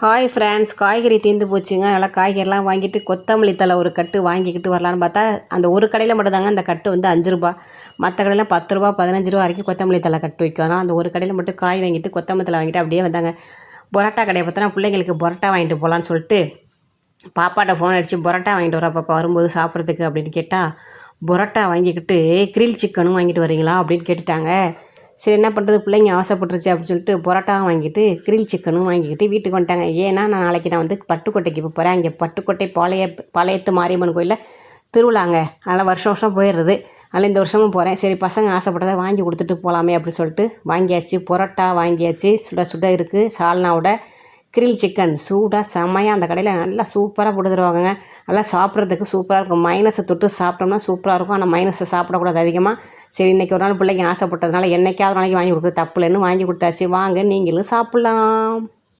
Hi friends, காய்கறி தீர்ந்து போச்சுங்க. அதனால் காய்கறிலாம் வாங்கிட்டு கொத்தமல்லி தழை ஒரு கட்டு வாங்கிக்கிட்டு வரலான்னு பார்த்தா, அந்த ஒரு கடையில் மட்டும்தாங்க அந்த கட்டு வந்து ரூ. 5. மற்ற கடையில் ரூ. 10 ரூ. 15 வரைக்கும் கொத்தமல்லி தழை கட்டு விற்கும். அதனால் அந்த ஒரு கடையில் மட்டும் காய் வாங்கிட்டு கொத்தமல்லி தழை வாங்கிட்டு அப்படியே வந்தாங்க. பரோட்டா கடையை பார்த்தோன்னா பிள்ளைங்களுக்கு பரோட்டா வாங்கிட்டு போகலான்னு சொல்லிட்டு பாப்பாட்ட ஃபோன் அடித்து பரோட்டா வாங்கிட்டு வரா பாப்பா வரும்போது சாப்பிட்றதுக்கு அப்படின்னு கேட்டால், பரோட்டா வாங்கிக்கிட்டு கிரில் சிக்கனும் வாங்கிட்டு வரீங்களா அப்படின்னு கேட்டுட்டாங்க. சரி என்ன பண்ணுறது, பிள்ளைங்க ஆசைப்பட்டுருச்சு அப்படின்னு சொல்லிட்டு பரோட்டா வாங்கிட்டு கிரில் சிக்கனும் வாங்கிக்கிட்டு வீட்டுக்கு வந்துட்டாங்க. ஏன்னா நாளைக்கு நான் வந்து பட்டுக்கோட்டைக்கு இப்போ போகிறேன். அங்கே பட்டுக்கோட்டை பாளையத்து மாரியம்மன் கோயிலில் திருவிழாங்க. அதனால் வருஷம் வருஷம் போயிடுறது. அதனால் இந்த வருஷமும் போகிறேன். சரி பசங்க ஆசைப்பட்டதை வாங்கி கொடுத்துட்டு போகலாமே அப்படின்னு சொல்லிட்டு வாங்கியாச்சு. பரோட்டா வாங்கியாச்சு. சுட சுட இருக்குது. சால்னாவோட கிரில் சிக்கன் சூடாக செம்மையாக அந்த கடையில் நல்லா சூப்பராக போட்டு தருவாங்க. நல்லா சாப்பிட்றதுக்கு சூப்பராக இருக்கும். மைனஸை தொட்டு சாப்பிட்டோம்னா சூப்பராக இருக்கும். ஆனால் மைனஸை சாப்பிடக்கூடாது அதிகமாக. சரி இன்றைக்கி ஒரு நாள் பிள்ளைங்க ஆசைப்பட்டதுனால என்றைக்காவது நாளைக்கு வாங்கி கொடுக்குறது தப்பு இல்லைன்னு வாங்கி கொடுத்தாச்சு. வாங்க நீங்களும் சாப்பிட்லாம்.